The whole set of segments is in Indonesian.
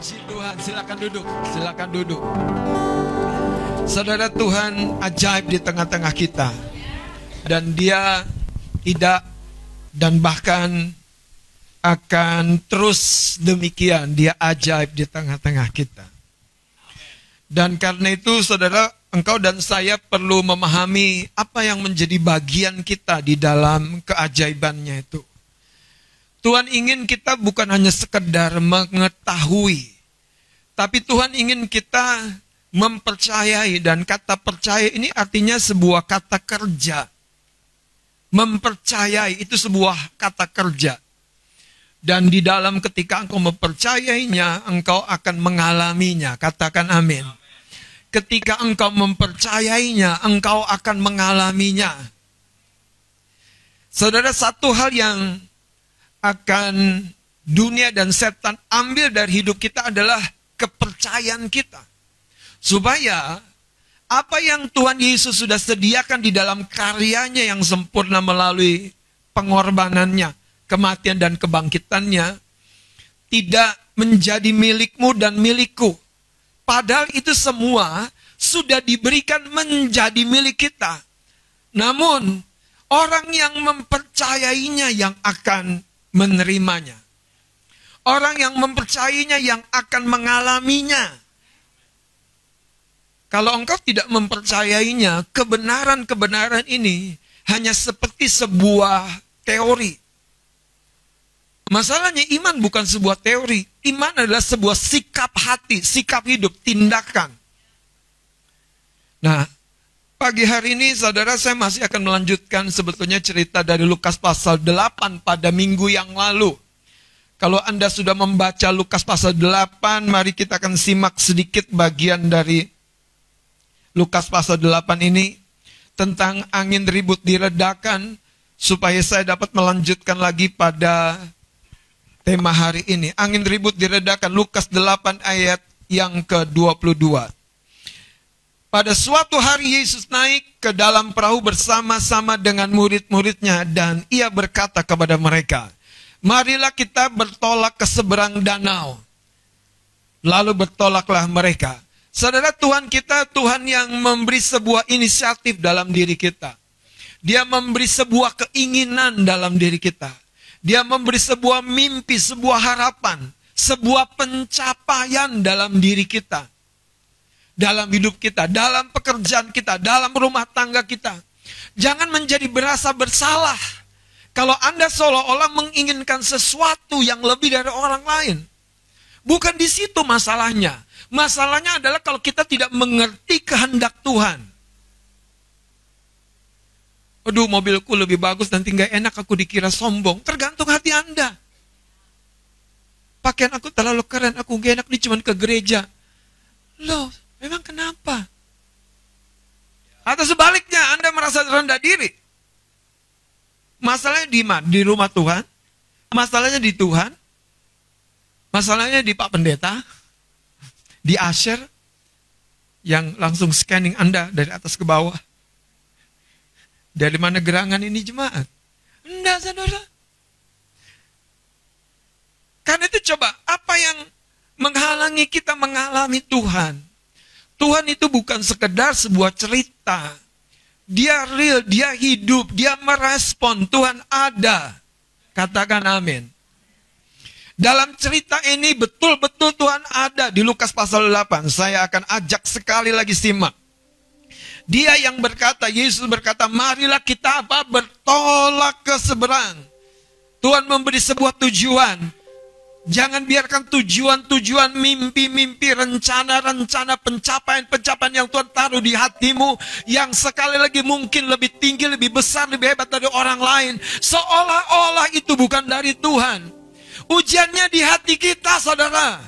Puji Tuhan, silakan duduk, silakan duduk. Saudara, Tuhan ajaib di tengah-tengah kita. Dan Dia tidak dan bahkan akan terus demikian. Dia ajaib di tengah-tengah kita. Dan karena itu saudara, engkau dan saya perlu memahami apa yang menjadi bagian kita di dalam keajaibannya itu. Tuhan ingin kita bukan hanya sekedar mengetahui, tapi Tuhan ingin kita mempercayai. Dan kata percaya ini artinya sebuah kata kerja. Mempercayai itu sebuah kata kerja. Dan di dalam ketika engkau mempercayainya, engkau akan mengalaminya. Katakan amin. Ketika engkau mempercayainya, engkau akan mengalaminya. Saudara, satu hal yang akan dunia dan setan ambil dari hidup kita adalah kepercayaan kita. Supaya apa yang Tuhan Yesus sudah sediakan di dalam karyanya yang sempurna melalui pengorbanannya, kematian dan kebangkitannya, tidak menjadi milikmu dan milikku. Padahal itu semua sudah diberikan menjadi milik kita. Namun, orang yang mempercayainya yang akan menerimanya. Orang yang mempercayainya yang akan mengalaminya. Kalau engkau tidak mempercayainya, kebenaran-kebenaran ini hanya seperti sebuah teori. Masalahnya iman bukan sebuah teori. Iman adalah sebuah sikap hati, sikap hidup, tindakan. Nah, pagi hari ini saudara, saya masih akan melanjutkan sebetulnya cerita dari Lukas pasal 8 pada minggu yang lalu. Kalau Anda sudah membaca Lukas pasal 8, mari kita akan simak sedikit bagian dari Lukas pasal 8 ini tentang angin ribut diredakan, supaya saya dapat melanjutkan lagi pada tema hari ini. Angin ribut diredakan, Lukas 8 ayat yang ke-22. Pada suatu hari Yesus naik ke dalam perahu bersama-sama dengan murid-muridnya, dan Ia berkata kepada mereka, "Marilah kita bertolak ke seberang danau." Lalu bertolaklah mereka. Saudara, Tuhan kita Tuhan yang memberi sebuah inisiatif dalam diri kita. Dia memberi sebuah keinginan dalam diri kita. Dia memberi sebuah mimpi, sebuah harapan, sebuah pencapaian dalam diri kita. Dalam hidup kita, dalam pekerjaan kita, dalam rumah tangga kita. Jangan menjadi berasa bersalah kalau Anda seolah-olah menginginkan sesuatu yang lebih dari orang lain. Bukan di situ masalahnya. Masalahnya adalah kalau kita tidak mengerti kehendak Tuhan. Aduh, mobilku lebih bagus, nanti nggak enak aku dikira sombong. Tergantung hati Anda. Pakaian aku terlalu keren, aku nggak enak nih cuman ke gereja. Loh, memang kenapa? Atau sebaliknya, Anda merasa rendah diri. Masalahnya di mana? Di rumah Tuhan? Masalahnya di Tuhan? Masalahnya di Pak Pendeta? Di Asher? Yang langsung scanning Anda dari atas ke bawah? Dari mana gerangan ini jemaat? Enggak, saudara. Karena itu coba, apa yang menghalangi kita mengalami Tuhan? Tuhan itu bukan sekedar sebuah cerita. Dia real, dia hidup, dia merespon. Tuhan ada. Katakan amin. Dalam cerita ini betul-betul Tuhan ada di Lukas pasal 8. Saya akan ajak sekali lagi simak. Dia yang berkata, Yesus berkata, marilah kita bertolak ke seberang. Tuhan memberi sebuah tujuan. Jangan biarkan tujuan-tujuan, mimpi-mimpi, rencana-rencana, pencapaian-pencapaian yang Tuhan taruh di hatimu, yang sekali lagi mungkin lebih tinggi, lebih besar, lebih hebat dari orang lain, seolah-olah itu bukan dari Tuhan. Ujiannya di hati kita, saudara.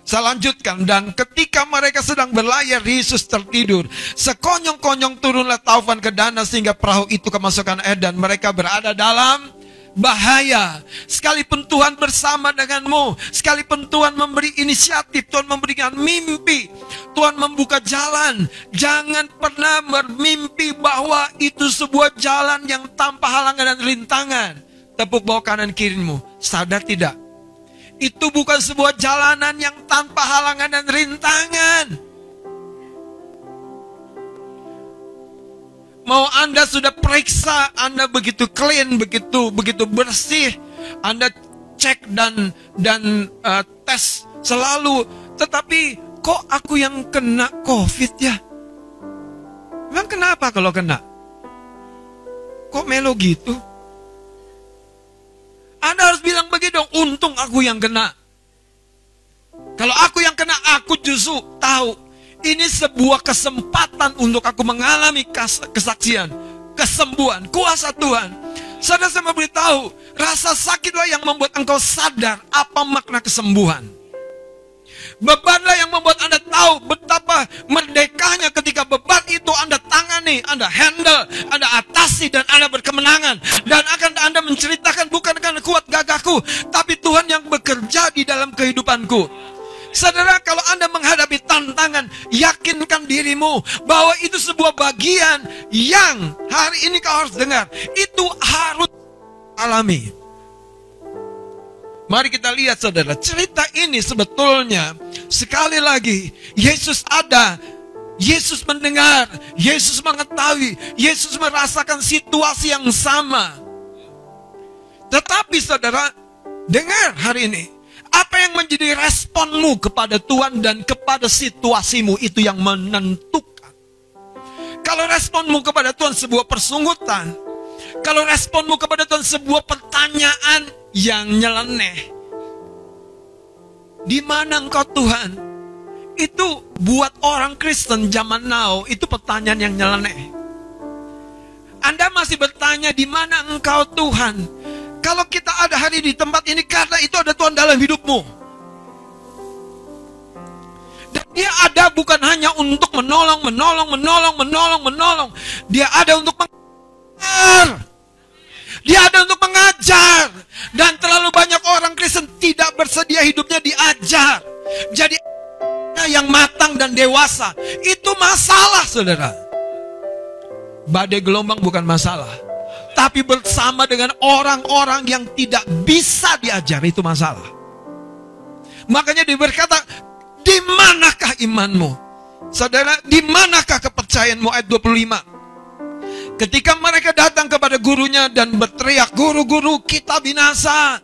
Saya lanjutkan. Dan ketika mereka sedang berlayar, Yesus tertidur. Sekonyong-konyong turunlah taufan ke danau, sehingga perahu itu kemasukan air, dan mereka berada dalam bahaya. Sekalipun Tuhan bersama denganmu, sekalipun Tuhan memberi inisiatif, Tuhan memberikan mimpi, Tuhan membuka jalan, jangan pernah bermimpi bahwa itu sebuah jalan yang tanpa halangan dan rintangan. Tepuk bawah kanan kirimu. Sadar tidak? Itu bukan sebuah jalanan yang tanpa halangan dan rintangan. Mau Anda sudah periksa, Anda begitu clean, begitu bersih, Anda cek dan tes selalu, tetapi kok aku yang kena COVID ya? Memang kenapa kalau kena? Kok melo gitu? Anda harus bilang begitu dong, untung aku yang kena. Kalau aku yang kena, aku justru tahu ini sebuah kesempatan untuk aku mengalami kesaksian, kesembuhan, kuasa Tuhan. Saudara, saya mau beritahu, rasa sakitlah yang membuat engkau sadar apa makna kesembuhan. Bebanlah yang membuat Anda tahu betapa merdekanya ketika beban itu Anda tangani, Anda handle, Anda atasi, dan Anda berkemenangan. Dan akan Anda menceritakan, bukan karena kuat gagahku, tapi Tuhan yang bekerja di dalam kehidupanku. Saudara, kalau Anda menghadapi tantangan, yakinkan dirimu bahwa itu sebuah bagian yang hari ini kau harus dengar. Itu harus alami. Mari kita lihat, saudara, cerita ini sebetulnya sekali lagi Yesus ada, Yesus mendengar, Yesus mengetahui, Yesus merasakan situasi yang sama. Tetapi saudara, dengar hari ini, apa yang menjadi responmu kepada Tuhan dan kepada situasimu itu yang menentukan. Kalau responmu kepada Tuhan sebuah persunggutan, kalau responmu kepada Tuhan sebuah pertanyaan yang nyeleneh, di mana engkau Tuhan? Itu buat orang Kristen zaman now itu pertanyaan yang nyeleneh. Anda masih bertanya di mana engkau Tuhan? Kalau kita ada hari di tempat ini karena itu ada Tuhan dalam hidupmu. Dan Dia ada bukan hanya untuk menolong. Dia ada untuk mengajar. Dia ada untuk mengajar. Dan terlalu banyak orang Kristen tidak bersedia hidupnya diajar. Jadi yang matang dan dewasa itu masalah, saudara. Badai gelombang bukan masalah, tapi bersama dengan orang-orang yang tidak bisa diajar itu masalah. Makanya dia berkata, di manakah imanmu? Saudara, di manakah kepercayaanmu? Ayat 25. Ketika mereka datang kepada gurunya dan berteriak, guru-guru kita binasa.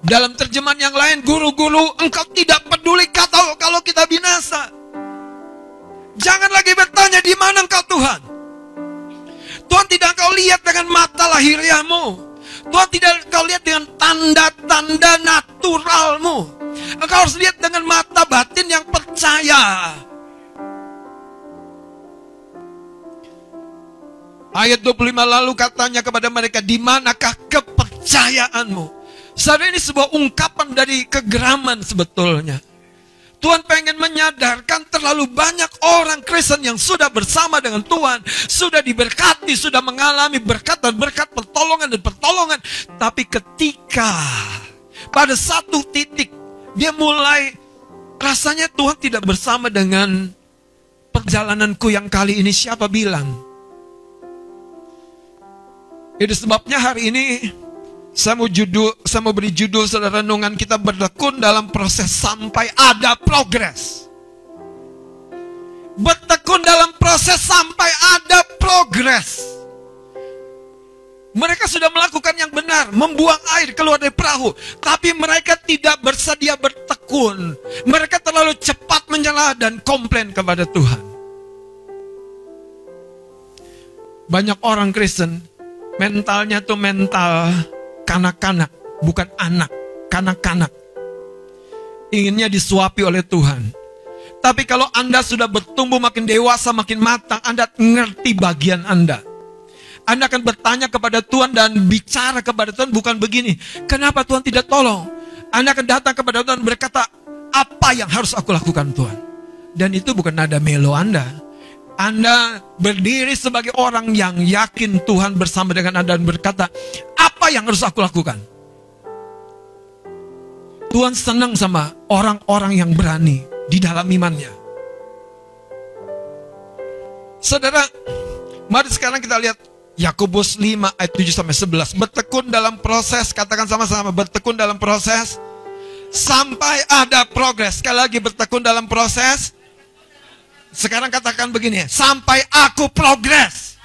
Dalam terjemahan yang lain, guru-guru engkau tidak peduli kalau kita binasa. Jangan lagi bertanya di mana engkau Tuhan. Tuhan tidak engkau lihat dengan mata lahiriahmu. Tuhan tidak engkau lihat dengan tanda-tanda naturalmu. Engkau harus lihat dengan mata batin yang percaya. Ayat 25 lalu katanya kepada mereka, di manakah kepercayaanmu? Saudara, ini sebuah ungkapan dari kegeraman sebetulnya. Tuhan pengen menyadarkan terlalu banyak orang Kristen yang sudah bersama dengan Tuhan, sudah diberkati, sudah mengalami berkat dan berkat, pertolongan dan pertolongan. Tapi ketika pada satu titik dia mulai rasanya Tuhan tidak bersama dengan perjalananku yang kali ini, siapa bilang? Itu sebabnya hari ini saya mau beri judul saudara renungan kita, bertekun dalam proses sampai ada progres. Bertekun dalam proses sampai ada progres. Mereka sudah melakukan yang benar, membuang air keluar dari perahu, tapi mereka tidak bersedia bertekun. Mereka terlalu cepat menyela dan komplain kepada Tuhan. Banyak orang Kristen mentalnya tuh mental kanak-kanak, bukan anak, kanak-kanak. Inginnya disuapi oleh Tuhan. Tapi kalau Anda sudah bertumbuh makin dewasa, makin matang, Anda ngerti bagian Anda. Anda akan bertanya kepada Tuhan dan bicara kepada Tuhan bukan begini, kenapa Tuhan tidak tolong? Anda akan datang kepada Tuhan berkata, apa yang harus aku lakukan Tuhan? Dan itu bukan nada melo Anda. Anda berdiri sebagai orang yang yakin Tuhan bersama dengan Anda dan berkata, apa yang harus aku lakukan? Tuhan senang sama orang-orang yang berani di dalam imannya. Saudara, mari sekarang kita lihat Yakobus 5 ayat 7-11. Bertekun dalam proses, katakan sama-sama, bertekun dalam proses Sampai ada progres. Sekali lagi, bertekun dalam proses. Sekarang katakan begini, sampai aku progres.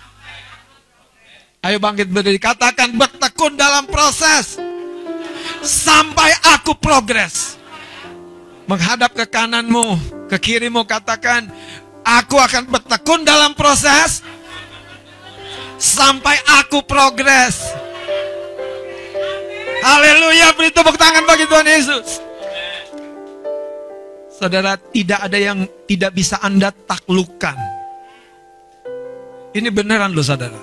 Ayo bangkit berdiri, katakan bertekun dalam proses. Sampai aku progres. Menghadap ke kananmu, ke kirimu, katakan, aku akan bertekun dalam proses sampai aku progres. Haleluya, beri tepuk tangan bagi Tuhan Yesus. Saudara, tidak ada yang tidak bisa Anda taklukkan. Ini beneran loh saudara.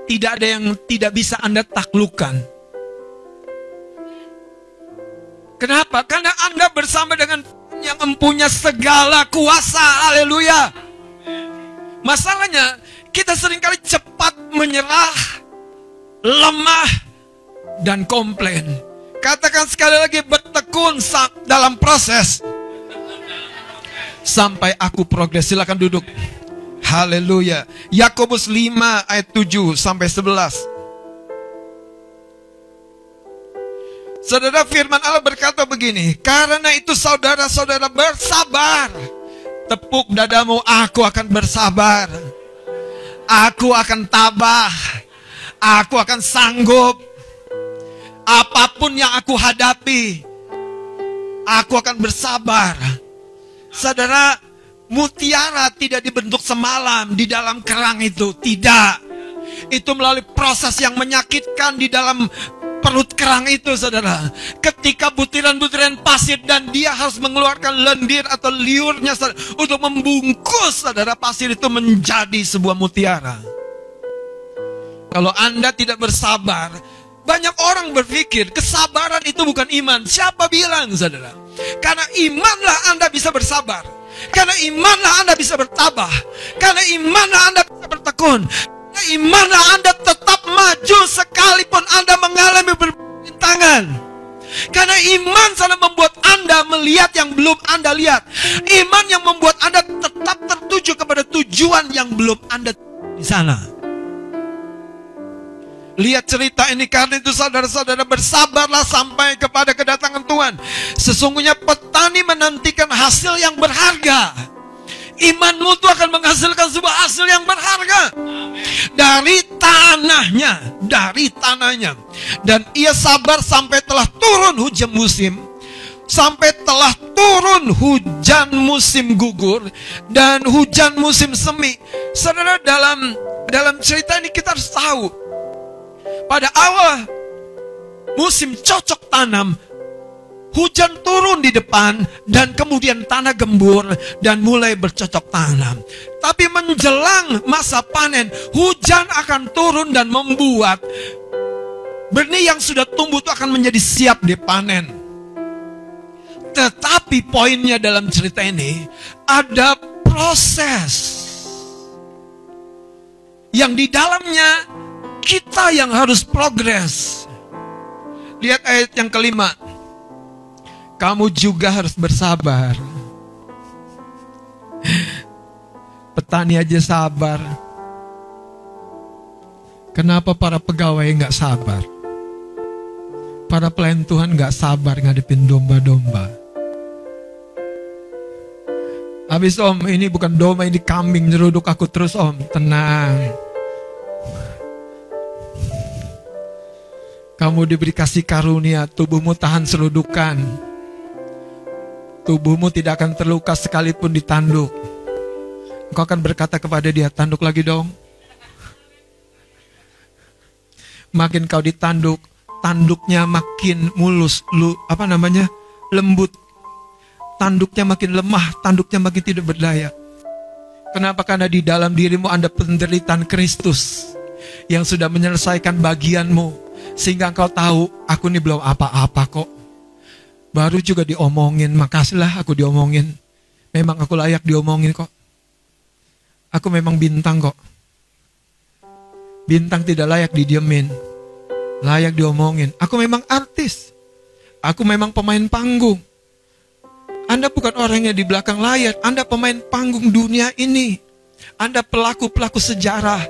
Tidak ada yang tidak bisa Anda taklukkan. Kenapa? Karena Anda bersama dengan yang mempunyai segala kuasa. Haleluya. Masalahnya, kita seringkali cepat menyerah, lemah, dan komplain. Katakan sekali lagi, bertekun dalam proses sampai aku progres. Silakan duduk. Haleluya. Yakobus 5 ayat 7 sampai 11. Saudara, firman Allah berkata begini, karena itu saudara-saudara bersabar. Tepuk dadamu, aku akan bersabar. Aku akan tabah. Aku akan sanggup. Apapun yang aku hadapi, aku akan bersabar. Saudara, mutiara tidak dibentuk semalam di dalam kerang itu. Tidak. Itu melalui proses yang menyakitkan di dalam perut kerang itu, saudara. Ketika butiran-butiran pasir dan dia harus mengeluarkan lendir atau liurnya, saudara, untuk membungkus, saudara, pasir itu menjadi sebuah mutiara. Kalau Anda tidak bersabar, banyak orang berpikir kesabaran itu bukan iman. Siapa bilang, saudara? Karena imanlah Anda bisa bersabar. Karena imanlah Anda bisa bertabah. Karena imanlah Anda bisa bertekun. Karena imanlah Anda tetap maju sekalipun Anda mengalami berbentangan. Karena iman sana membuat Anda melihat yang belum Anda lihat. Iman yang membuat Anda tetap tertuju kepada tujuan yang belum Anda di sana. Lihat cerita ini, karena itu saudara-saudara bersabarlah sampai kepada kedatangan Tuhan. Sesungguhnya petani menantikan hasil yang berharga. Imanmu itu akan menghasilkan sebuah hasil yang berharga. Dari tanahnya. Dan ia sabar sampai telah turun hujan musim. Sampai telah turun hujan musim gugur dan hujan musim semi. Saudara, dalam cerita ini kita harus tahu, pada awal musim cocok tanam, hujan turun di depan dan kemudian tanah gembur dan mulai bercocok tanam. Tapi menjelang masa panen, hujan akan turun dan membuat benih yang sudah tumbuh itu akan menjadi siap dipanen. Tetapi poinnya dalam cerita ini, ada proses yang di dalamnya kita yang harus progres. Lihat ayat yang kelima. Kamu juga harus bersabar. Petani aja sabar. Kenapa para pegawai nggak sabar? Para pelayan Tuhan nggak sabar ngadepin domba-domba. Habis om, ini bukan domba, ini kambing nyeruduk aku terus om. Tenang. Kamu diberi kasih karunia, tubuhmu tahan serudukan. Tubuhmu tidak akan terluka sekalipun ditanduk. Engkau akan berkata kepada dia, tanduk lagi dong. Makin kau ditanduk, tanduknya makin mulus, lembut. Tanduknya makin lemah, tanduknya makin tidak berdaya. Kenapa? Karena di dalam dirimu ada penderitaan Kristus yang sudah menyelesaikan bagianmu. Sehingga engkau tahu, aku ini belum apa-apa kok. Baru juga diomongin, makasihlah aku diomongin. Memang aku layak diomongin kok. Aku memang bintang kok. Bintang tidak layak didiemin. Layak diomongin. Aku memang artis. Aku memang pemain panggung. Anda bukan orang yang di belakang layar. Anda pemain panggung dunia ini. Anda pelaku-pelaku sejarah.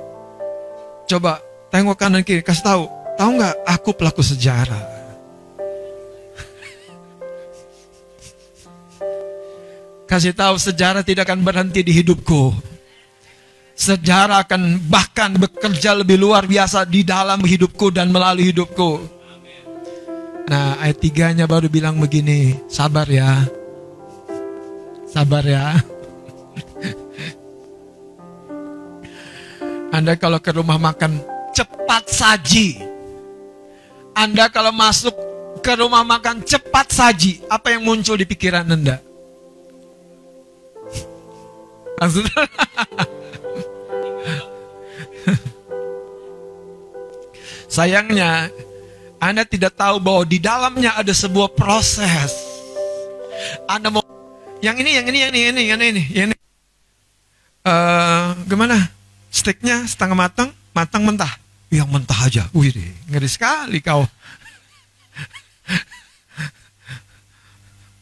Coba tengok kanan kiri, kasih tahu. Tahu nggak, aku pelaku sejarah. Kasih tahu, sejarah tidak akan berhenti di hidupku. Sejarah akan bahkan bekerja lebih luar biasa di dalam hidupku dan melalui hidupku. Nah, ayat 3-nya baru bilang begini, sabar ya. Sabar ya. Anda kalau ke rumah makan cepat saji. Anda kalau masuk ke rumah makan cepat saji, apa yang muncul di pikiran Anda? Sayangnya Anda tidak tahu bahwa di dalamnya ada sebuah proses. Anda mau yang ini. Gimana? Steaknya setengah matang, matang mentah. Yang mentah aja. Wih, ngeri sekali kau.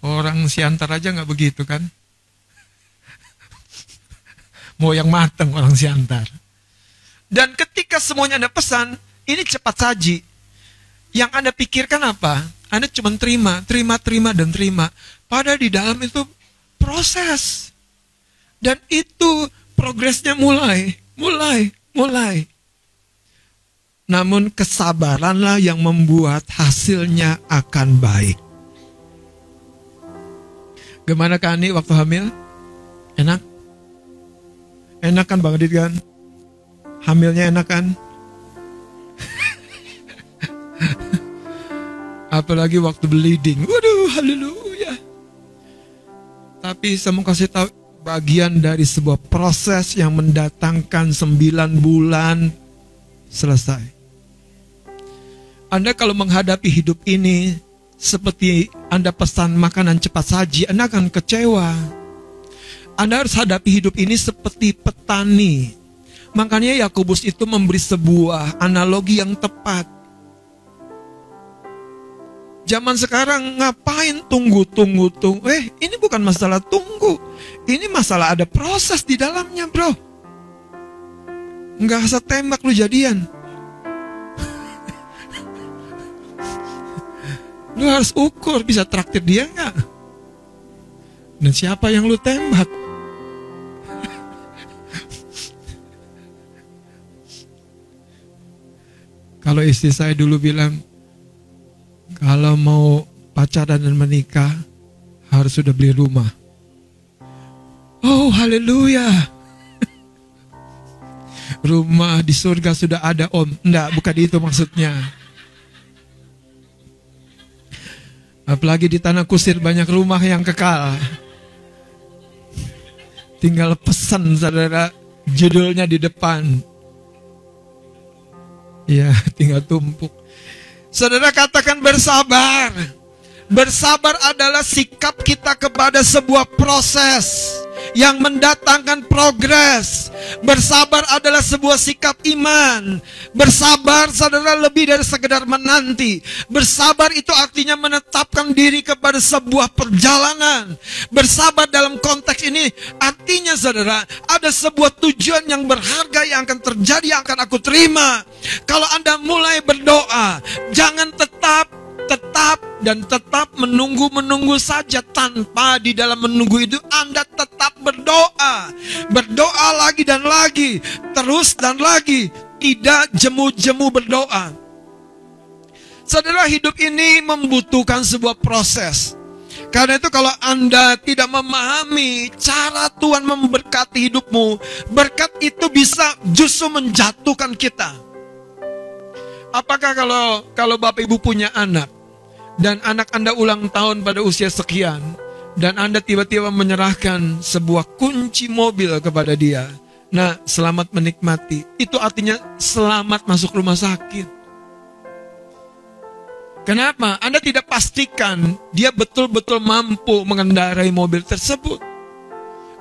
Orang Siantar aja nggak begitu kan? Mau yang matang orang Siantar. Dan ketika semuanya Anda pesan, ini cepat saji. Yang Anda pikirkan apa? Anda cuma terima, dan terima. Padahal di dalam itu proses. Dan itu progresnya mulai. Namun kesabaranlah yang membuat hasilnya akan baik. Gimana Kak Ani waktu hamil? Enak? Enak kan Bang Adit kan? Hamilnya enak kan? Apalagi waktu bleeding. Waduh, haleluya. Tapi saya mau kasih tahu, bagian dari sebuah proses yang mendatangkan 9 bulan selesai. Anda kalau menghadapi hidup ini seperti Anda pesan makanan cepat saji, Anda akan kecewa. Anda harus hadapi hidup ini seperti petani. Makanya Yakobus itu memberi sebuah analogi yang tepat. Zaman sekarang ngapain tunggu. Ini bukan masalah tunggu. Ini masalah ada proses di dalamnya, bro. Nggak usah tembak lu jadian. Lu harus ukur, bisa traktir dia nggak? Dan siapa yang lu tembak? Kalau istri saya dulu bilang, kalau mau pacaran dan menikah, harus sudah beli rumah. Oh, haleluya. Rumah di surga sudah ada, Om. Enggak, bukan itu maksudnya. Apalagi di tanah kusir banyak rumah yang kekal. Tinggal pesan, saudara, judulnya di depan. Ya, tinggal tumpuk. Saudara katakan bersabar. Bersabar adalah sikap kita kepada sebuah proses yang mendatangkan progres. Bersabar adalah sebuah sikap iman. Bersabar, saudara, lebih dari sekedar menanti. Bersabar itu artinya menetapkan diri kepada sebuah perjalanan. Bersabar dalam konteks ini artinya, saudara, ada sebuah tujuan yang berharga yang akan terjadi, yang akan aku terima. Kalau Anda mulai berdoa, jangan tetap menunggu saja, tanpa di dalam menunggu itu Anda tetap berdoa. Berdoa lagi dan lagi, terus dan lagi, tidak jemu-jemu berdoa. Saudara, hidup ini membutuhkan sebuah proses. Karena itu kalau Anda tidak memahami cara Tuhan memberkati hidupmu, berkat itu bisa justru menjatuhkan kita. Apakah kalau Bapak Ibu punya anak, dan anak Anda ulang tahun pada usia sekian, dan Anda tiba-tiba menyerahkan sebuah kunci mobil kepada dia, nah, selamat menikmati, itu artinya selamat masuk rumah sakit. Kenapa? Anda tidak pastikan dia betul-betul mampu mengendarai mobil tersebut.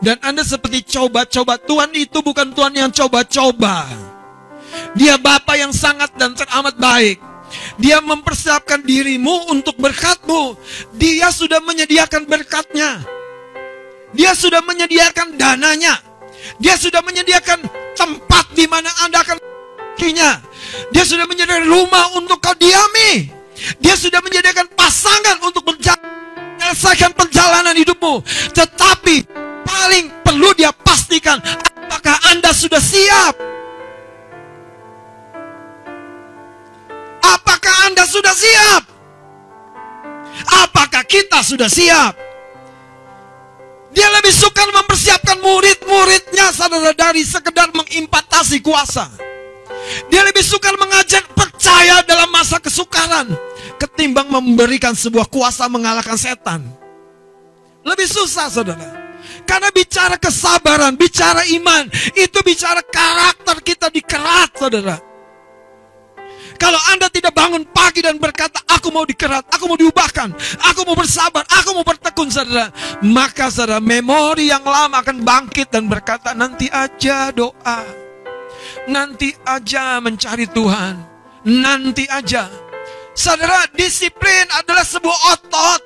Dan Anda seperti coba-coba. Tuhan itu bukan Tuhan yang coba-coba. Dia Bapa yang sangat dan teramat baik. Dia mempersiapkan dirimu untuk berkatmu. Dia sudah menyediakan berkatnya. Dia sudah menyediakan dananya. Dia sudah menyediakan tempat di mana Anda akan kinya. Dia sudah menyediakan rumah untuk kau diami. Dia sudah menyediakan pasangan untuk berjalan menyelesaikan perjalanan hidupmu. Tetapi paling perlu dia pastikan, apakah Anda sudah siap? Apakah Anda sudah siap? Apakah kita sudah siap? Dia lebih suka mempersiapkan murid-muridnya, saudara, dari sekedar mengimpatasi kuasa. Dia lebih suka mengajak percaya dalam masa kesukaran ketimbang memberikan sebuah kuasa mengalahkan setan. Lebih susah, saudara. Karena bicara kesabaran, bicara iman, itu bicara karakter kita dikerat, saudara. Kalau Anda tidak bangun pagi dan berkata, aku mau dikerat, aku mau diubahkan, aku mau bersabar, aku mau bertekun, saudara, maka saudara, memori yang lama akan bangkit dan berkata, nanti aja doa, nanti aja mencari Tuhan, nanti aja. Saudara, disiplin adalah sebuah otot.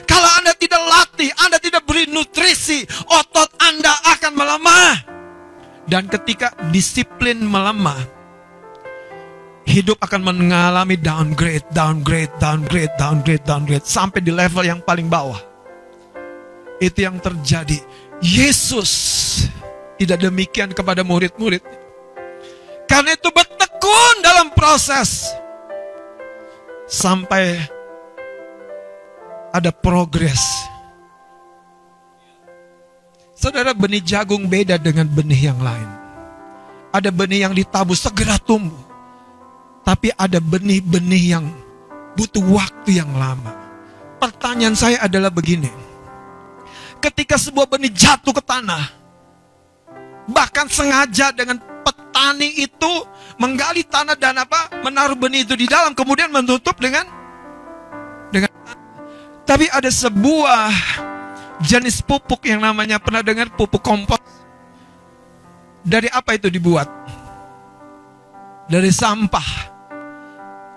Kalau Anda tidak latih, Anda tidak beri nutrisi, otot Anda akan melemah. Dan ketika disiplin melemah, hidup akan mengalami downgrade sampai di level yang paling bawah. Itu yang terjadi. Yesus tidak demikian kepada murid-murid. Karena itu bertekun dalam proses sampai ada progres. Saudara, benih jagung beda dengan benih yang lain. Ada benih yang ditabur segera tumbuh. Tapi ada benih-benih yang butuh waktu yang lama. Pertanyaan saya adalah begini. Ketika sebuah benih jatuh ke tanah, bahkan sengaja dengan petani itu menggali tanah dan menaruh benih itu di dalam, kemudian menutup dengan tapi ada sebuah jenis pupuk yang namanya, pernah dengar pupuk kompos? Dari apa itu dibuat? Dari sampah.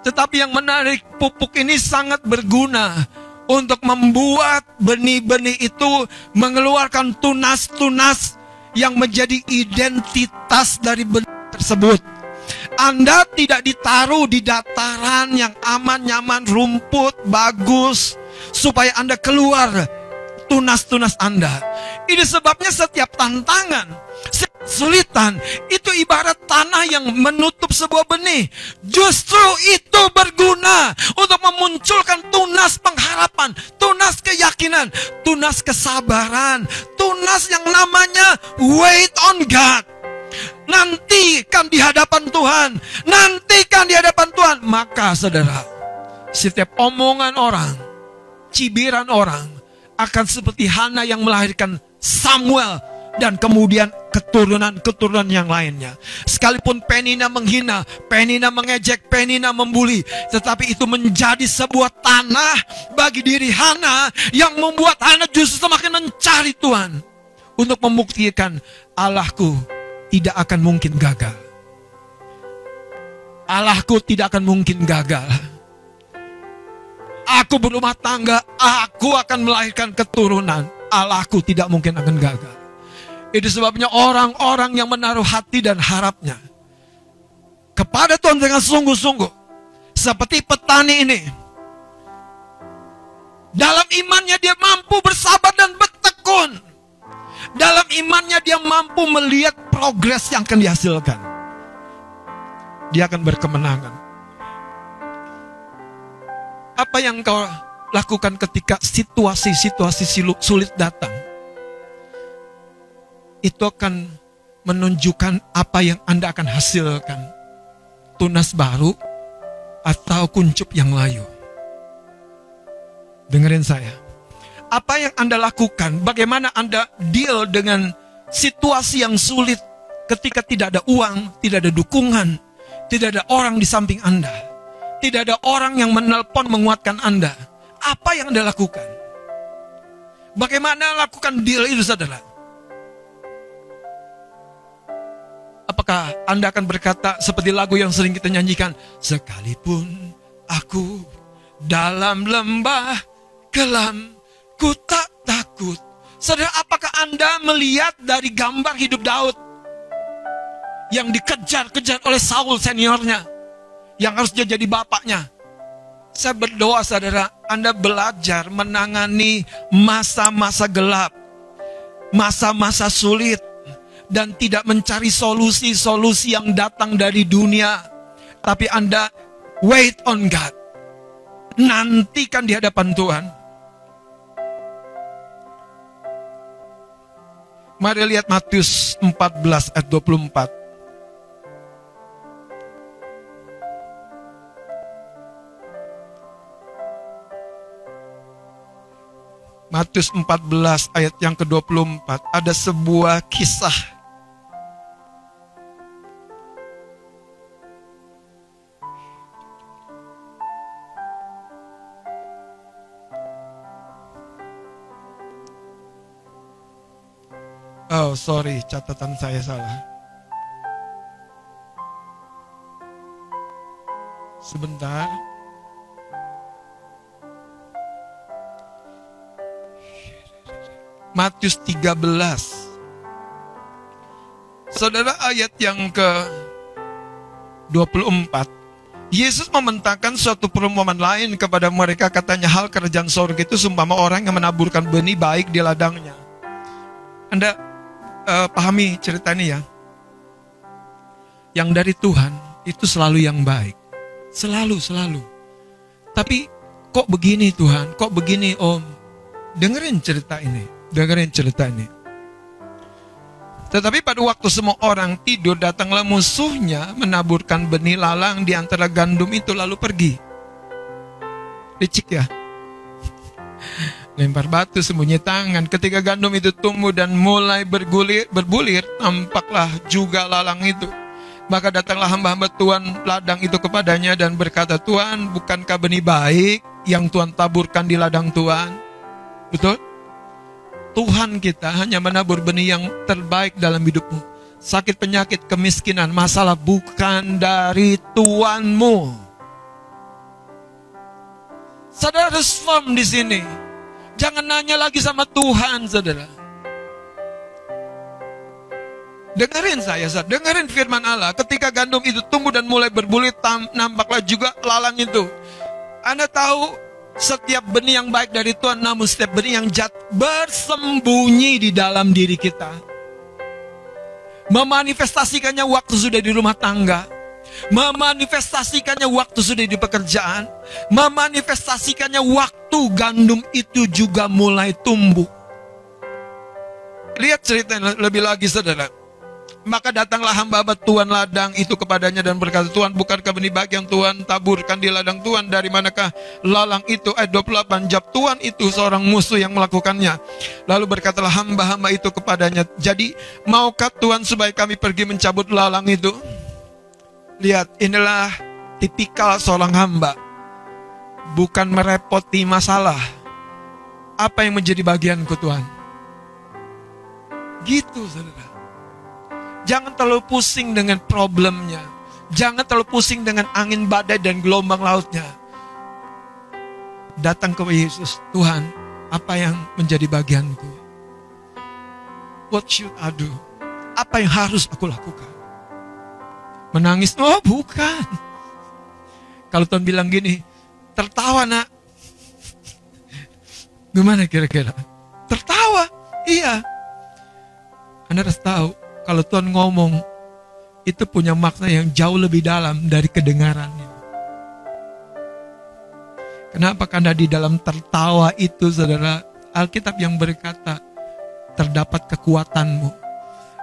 Tetapi yang menarik, pupuk ini sangat berguna untuk membuat benih-benih itu mengeluarkan tunas-tunas yang menjadi identitas dari benih tersebut. Anda tidak ditaruh di dataran yang aman, nyaman, rumput, bagus, supaya Anda keluar tunas-tunas Anda. Ini sebabnya setiap tantangan, setiap kesulitan, itu ibarat tanah yang menutup sebuah benih. Justru itu berguna untuk memunculkan tunas pengharapan, tunas keyakinan, tunas kesabaran, tunas yang namanya wait on God. Nantikan di hadapan Tuhan, nantikan di hadapan Tuhan. Maka saudara, setiap omongan orang, cibiran orang akan seperti Hana yang melahirkan Samuel dan kemudian keturunan-keturunan yang lainnya. Sekalipun Penina menghina, Penina mengejek, Penina membuli, tetapi itu menjadi sebuah tanah bagi diri Hana yang membuat Hana justru semakin mencari Tuhan untuk membuktikan Allahku tidak akan mungkin gagal. Allahku tidak akan mungkin gagal. Aku berumah tangga, aku akan melahirkan keturunan. Allahku tidak mungkin akan gagal. Itu sebabnya orang-orang yang menaruh hati dan harapnya kepada Tuhan dengan sungguh-sungguh, seperti petani ini, dalam imannya dia mampu bersabar dan bertekun. Dalam imannya dia mampu melihat progres yang akan dihasilkan. Dia akan berkemenangan. Apa yang kau lakukan ketika situasi-situasi sulit datang? Itu akan menunjukkan apa yang Anda akan hasilkan. Tunas baru atau kuncup yang layu. Dengerin saya. Apa yang Anda lakukan? Bagaimana Anda deal dengan situasi yang sulit ketika tidak ada uang, tidak ada dukungan, tidak ada orang di samping Anda, tidak ada orang yang menelpon menguatkan Anda? Apa yang Anda lakukan? Bagaimana lakukan deal itu, saudara? Apakah Anda akan berkata seperti lagu yang sering kita nyanyikan, sekalipun aku dalam lembah kelam, ku tak takut. Saudara, apakah Anda melihat dari gambar hidup Daud yang dikejar-kejar oleh Saul seniornya, yang harusnya jadi bapaknya? Saya berdoa saudara, Anda belajar menangani masa-masa gelap, masa-masa sulit, dan tidak mencari solusi-solusi yang datang dari dunia. Tapi Anda wait on God. Nantikan di hadapan Tuhan. Mari lihat Matius 14 ayat 24. Matius 14 ayat yang ke-24. Ada sebuah kisah. Oh, sorry, catatan saya salah. Sebentar. Matius 13. Saudara, ayat yang ke-24. Yesus mementahkan suatu perumpamaan lain kepada mereka, katanya, hal kerajaan sorga itu seumpama orang yang menaburkan benih baik di ladangnya. Anda pahami cerita ini ya? Yang dari Tuhan itu selalu yang baik. Selalu. Tapi kok begini Tuhan? Kok begini Om? Dengerin cerita ini. Tetapi pada waktu semua orang tidur, datanglah musuhnya menaburkan benih lalang di antara gandum itu, lalu pergi. Licik ya? Lempar batu, sembunyi tangan. Ketika gandum itu tumbuh dan mulai berbulir, tampaklah juga lalang itu. Maka datanglah hamba-hamba Tuhan ladang itu kepadanya dan berkata, Tuhan, bukankah benih baik yang Tuhan taburkan di ladang Tuhan? Betul? Tuhan kita hanya menabur benih yang terbaik dalam hidupmu. Sakit, penyakit, kemiskinan, masalah bukan dari Tuhanmu. Saudara harus firm di sini. Jangan nanya lagi sama Tuhan, saudara. Dengerin saya, saudara. Dengerin firman Allah. Ketika gandum itu tumbuh dan mulai berbulir, nampaklah juga lalang itu. Anda tahu, setiap benih yang baik dari Tuhan, namun setiap benih yang jahat bersembunyi di dalam diri kita. Memanifestasikannya waktu sudah di rumah tangga, memanifestasikannya waktu sudah di pekerjaan, memanifestasikannya waktu gandum itu juga mulai tumbuh. Lihat cerita lebih lagi, saudara. Maka datanglah hamba-hamba Tuhan ladang itu kepadanya dan berkata, Tuhan, bukankah benih baik yang Tuhan taburkan di ladang Tuhan? Dari manakah lalang itu? Ayat 28, jawab Tuhan, itu seorang musuh yang melakukannya. Lalu berkatalah hamba-hamba itu kepadanya, jadi maukah Tuhan supaya kami pergi mencabut lalang itu? Lihat, inilah tipikal seorang hamba. Bukan merepoti masalah. Apa yang menjadi bagianku Tuhan? Gitu, saudara. Jangan terlalu pusing dengan problemnya. Jangan terlalu pusing dengan angin badai dan gelombang lautnya. Datang ke Yesus, Tuhan, apa yang menjadi bagianku? What should I do? Apa yang harus aku lakukan? Menangis? Oh, bukan. Kalau Tuhan bilang gini, tertawa nak. Gimana kira-kira? Tertawa? Iya. Anda harus tahu, kalau Tuhan ngomong, itu punya makna yang jauh lebih dalam dari kedengarannya. Kenapa? Karena di dalam tertawa itu, saudara, Alkitab yang berkata, terdapat kekuatanmu.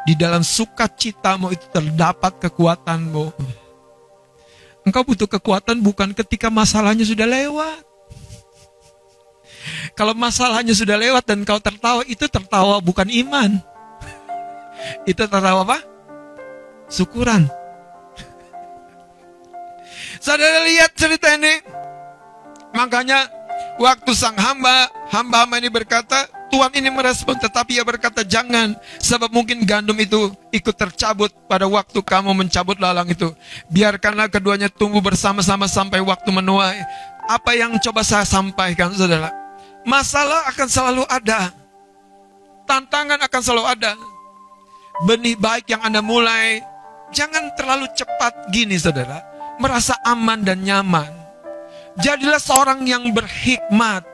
Di dalam sukacitamu itu terdapat kekuatanmu. Engkau butuh kekuatan bukan ketika masalahnya sudah lewat. Kalau masalahnya sudah lewat dan kau tertawa, itu tertawa bukan iman. Itu tertawa apa? Syukuran. Saudara lihat cerita ini. Makanya waktu sang hamba ini berkata, Tuhan ini merespon, tetapi ia berkata, jangan, sebab mungkin gandum itu ikut tercabut pada waktu kamu mencabut lalang itu. Biarkanlah keduanya tumbuh bersama-sama sampai waktu menuai. Apa yang coba saya sampaikan, saudara? Masalah akan selalu ada. Tantangan akan selalu ada. Benih baik yang Anda mulai, jangan terlalu cepat gini, saudara, merasa aman dan nyaman. Jadilah seorang yang berhikmat.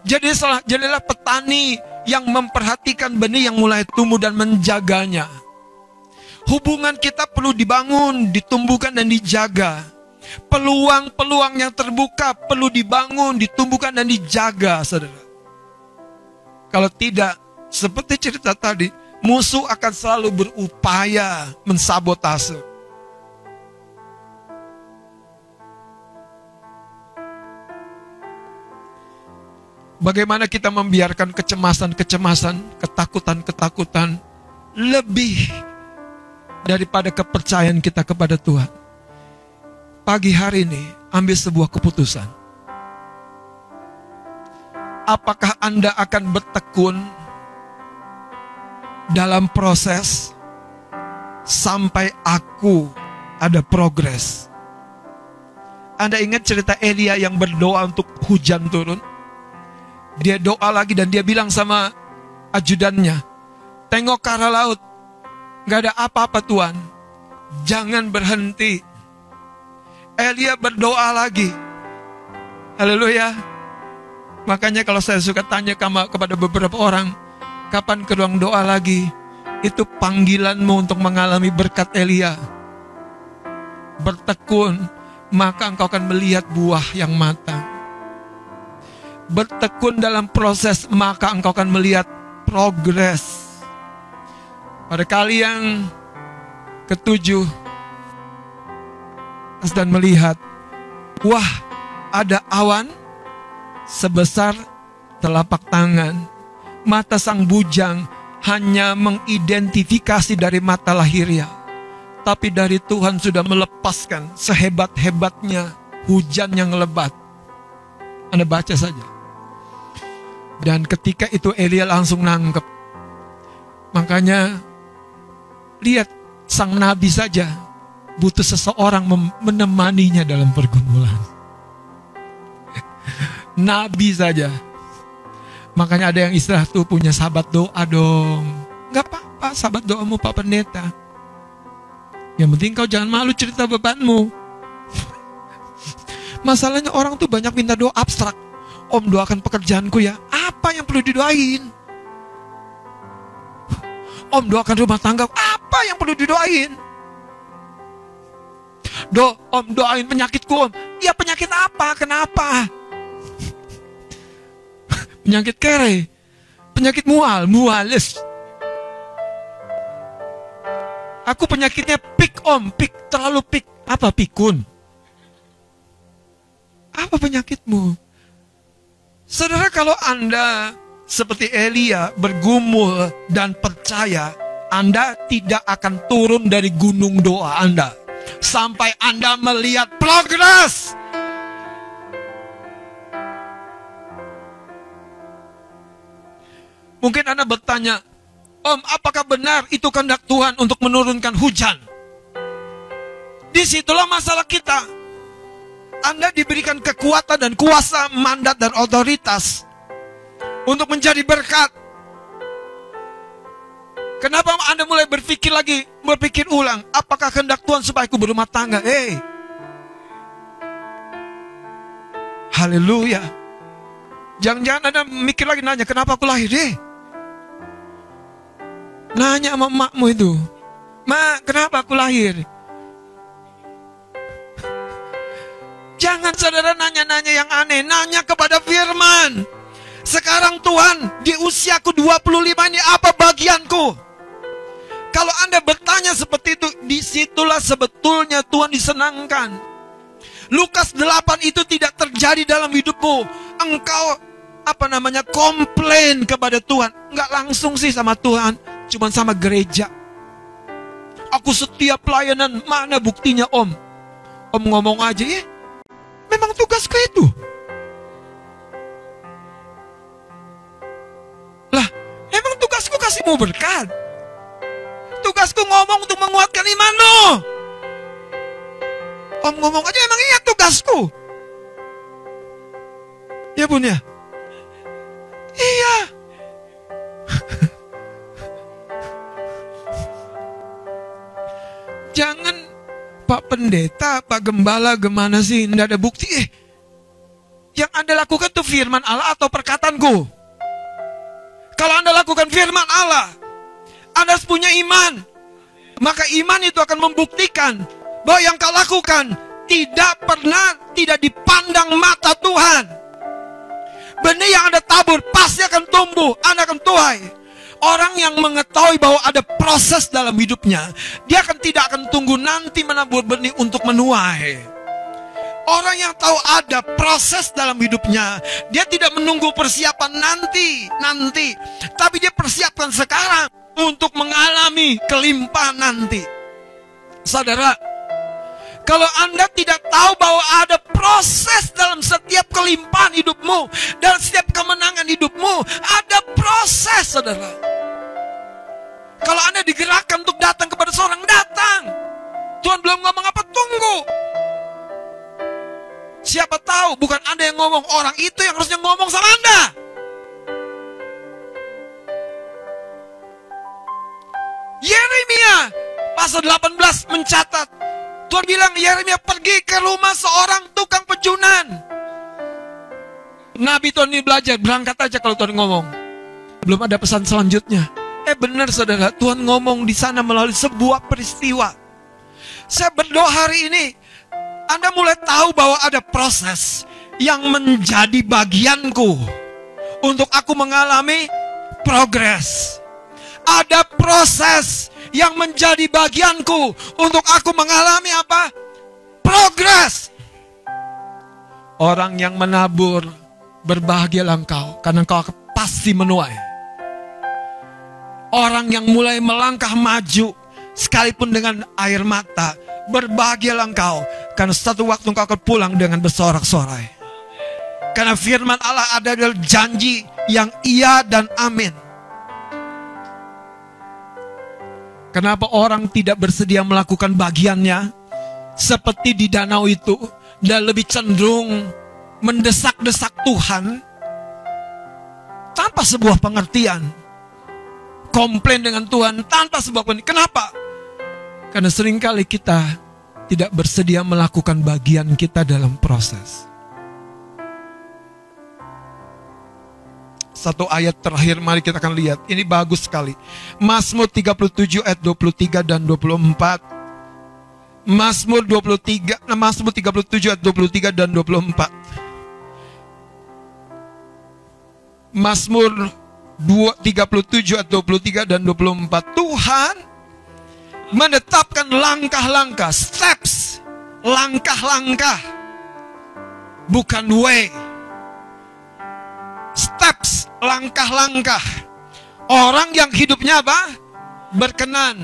Jadilah petani yang memperhatikan benih yang mulai tumbuh dan menjaganya. Hubungan kita perlu dibangun, ditumbuhkan dan dijaga. Peluang-peluang yang terbuka perlu dibangun, ditumbuhkan dan dijaga, saudara. Kalau tidak, seperti cerita tadi, musuh akan selalu berupaya mensabotase. Bagaimana kita membiarkan kecemasan-kecemasan, ketakutan-ketakutan lebih daripada kepercayaan kita kepada Tuhan. Pagi hari ini, ambil sebuah keputusan. Apakah Anda akan bertekun dalam proses sampai aku ada progres? Anda ingat cerita Elia yang berdoa untuk hujan turun? Dia doa lagi dan dia bilang sama ajudannya, tengok ke arah laut, gak ada apa-apa Tuhan, jangan berhenti. Elia berdoa lagi. Haleluya. Makanya kalau saya suka tanya kepada beberapa orang, kapan ke ruang doa lagi? Itu panggilanmu untuk mengalami berkat Elia. Bertekun, maka engkau akan melihat buah yang matang. Bertekun dalam proses, maka engkau akan melihat progres. Pada kali yang ketujuh, dan melihat, wah, ada awan sebesar telapak tangan. Mata sang bujang hanya mengidentifikasi dari mata lahiriah, tapi dari Tuhan sudah melepaskan sehebat-hebatnya hujan yang lebat. Anda baca saja. Dan ketika itu Elia langsung nangkep. Makanya lihat, sang nabi saja butuh seseorang menemaninya dalam pergumulan. Nabi saja. Makanya ada yang istilah tuh, punya sahabat doa dong. Gak apa-apa sahabat doamu Pak Pendeta. Yang penting kau jangan malu cerita bebanmu. Masalahnya orang tuh banyak minta doa abstrak. Om, doakan pekerjaanku ya. Apa yang perlu didoain? Om, doakan rumah tangga. Apa yang perlu didoain? Om, doain penyakitku om. Ya penyakit apa? Kenapa? Penyakit kere. Penyakit muales. Aku penyakitnya pik om. Pik, terlalu pik. Apa pikun? Apa penyakitmu? Saudara, kalau Anda seperti Elia bergumul dan percaya, Anda tidak akan turun dari gunung doa Anda sampai Anda melihat progres. Mungkin Anda bertanya, Om, apakah benar itu kehendak Tuhan untuk menurunkan hujan? Disitulah masalah kita. Anda diberikan kekuatan dan kuasa, mandat dan otoritas untuk menjadi berkat. Kenapa Anda mulai berpikir ulang, apakah kehendak Tuhan supaya aku berumah tangga? Haleluya. Jangan-jangan Anda mikir lagi, nanya, kenapa aku lahir? Nanya sama emakmu itu, Mak, kenapa aku lahir? Jangan saudara nanya-nanya yang aneh. Nanya kepada firman. Sekarang Tuhan, di usiaku 25 ini apa bagianku? Kalau Anda bertanya seperti itu, disitulah sebetulnya Tuhan disenangkan. Lukas 8 itu tidak terjadi dalam hidupmu. Engkau komplain kepada Tuhan. Enggak langsung sih sama Tuhan, cuman sama gereja. Aku setiap pelayanan, mana buktinya om? Om ngomong aja ya. Memang tugasku itu. Lah, emang tugasku kasihmu berkat. Tugasku ngomong untuk menguatkan imanmu. Om ngomong aja, emang iya tugasku. Ya bun ya? Iya. Jangan Pak Pendeta, Pak Gembala, gimana sih? Nggak ada bukti. Yang Anda lakukan itu firman Allah atau perkataanku? Kalau Anda lakukan firman Allah, Anda harus punya iman. Maka iman itu akan membuktikan bahwa yang kau lakukan tidak dipandang mata Tuhan. Benih yang Anda tabur pasti akan tumbuh, Anda akan tuai. Orang yang mengetahui bahwa ada proses dalam hidupnya, dia tidak akan tunggu nanti menabur benih untuk menuai. Orang yang tahu ada proses dalam hidupnya, dia tidak menunggu persiapan nanti, tapi dia persiapkan sekarang untuk mengalami kelimpahan nanti. Saudara, kalau Anda tidak tahu bahwa ada proses dalam setiap kelimpahan hidupmu, dalam setiap kemenangan hidupmu, ada proses, saudara. Kalau Anda digerakkan untuk datang kepada seorang, datang. Tuhan belum ngomong apa, tunggu. Siapa tahu bukan Anda yang ngomong, orang itu yang harusnya ngomong sama Anda. Yeremia pasal 18 mencatat, Tuhan bilang, Yeremia pergi ke rumah seorang tukang pejunan. Nabi Tuhan ini belajar, berangkat aja kalau Tuhan ngomong. Belum ada pesan selanjutnya. Benar saudara, Tuhan ngomong di sana melalui sebuah peristiwa. Saya berdoa hari ini, Anda mulai tahu bahwa ada proses yang menjadi bagianku untuk aku mengalami progres. Ada proses yang menjadi bagianku untuk aku mengalami apa? Progres. Orang yang menabur, berbahagialah engkau, karena engkau pasti menuai. Orang yang mulai melangkah maju, sekalipun dengan air mata, berbahagialah engkau, karena satu waktu engkau akan pulang dengan bersorak-sorai. Karena firman Allah adalah janji yang iya dan amin. Kenapa orang tidak bersedia melakukan bagiannya? Seperti di danau itu, dan lebih cenderung mendesak-desak Tuhan tanpa sebuah pengertian. Komplain dengan Tuhan tanpa sebuah pengertian. Kenapa? Karena seringkali kita tidak bersedia melakukan bagian kita dalam proses. Satu ayat terakhir mari kita akan lihat. Ini bagus sekali. Mazmur 37 ayat 23 dan 24. Mazmur 37 ayat 23 dan 24. Mazmur 37 ayat 23 dan 24. Tuhan menetapkan langkah-langkah, steps, langkah-langkah, bukan way. Steps, langkah-langkah. Orang yang hidupnya apa? Berkenan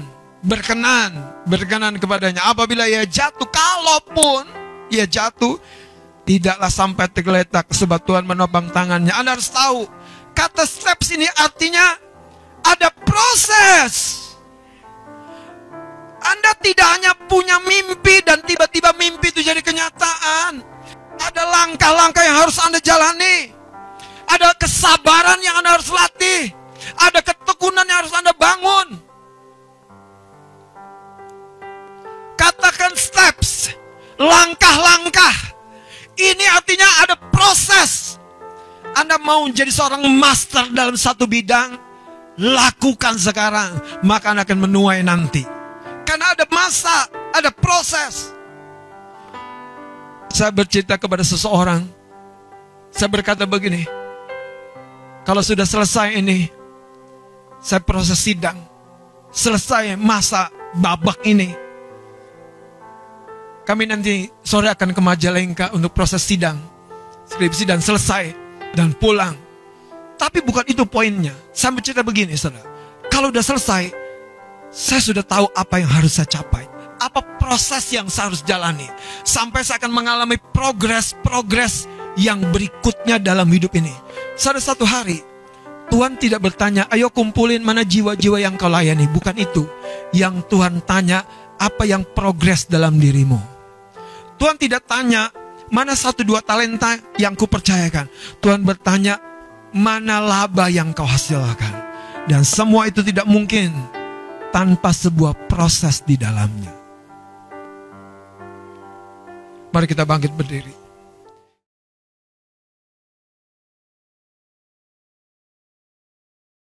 kepadanya. Apabila ia jatuh, kalaupun ia jatuh, tidaklah sampai tergeletak, sebab Tuhan menopang tangannya. Anda harus tahu, kata steps ini artinya ada proses. Anda tidak hanya punya mimpi dan tiba-tiba mimpi itu jadi kenyataan. Ada langkah-langkah yang harus Anda jalani. Ada kesabaran yang Anda harus latih. Ada ketekunan yang harus Anda bangun. Katakan steps, langkah-langkah. Ini artinya ada proses. Anda mau menjadi seorang master dalam satu bidang, lakukan sekarang, maka Anda akan menuai nanti. Karena ada masa, ada proses. Saya bercerita kepada seseorang, saya berkata begini, kalau sudah selesai ini, saya proses sidang, selesai masa babak ini, kami nanti sore akan ke Majalengka untuk proses sidang, skripsi dan selesai dan pulang. Tapi bukan itu poinnya. Saya bercerita begini, saudara. Kalau udah selesai, saya sudah tahu apa yang harus saya capai, apa proses yang saya harus jalani, sampai saya akan mengalami progres yang berikutnya dalam hidup ini. Pada satu hari, Tuhan tidak bertanya, ayo kumpulin mana jiwa-jiwa yang kau layani. Bukan itu. Yang Tuhan tanya, apa yang progres dalam dirimu. Tuhan tidak tanya, mana 1-2 talenta yang kupercayakan. Tuhan bertanya, mana laba yang kau hasilkan. Dan semua itu tidak mungkin tanpa sebuah proses di dalamnya. Mari kita bangkit berdiri.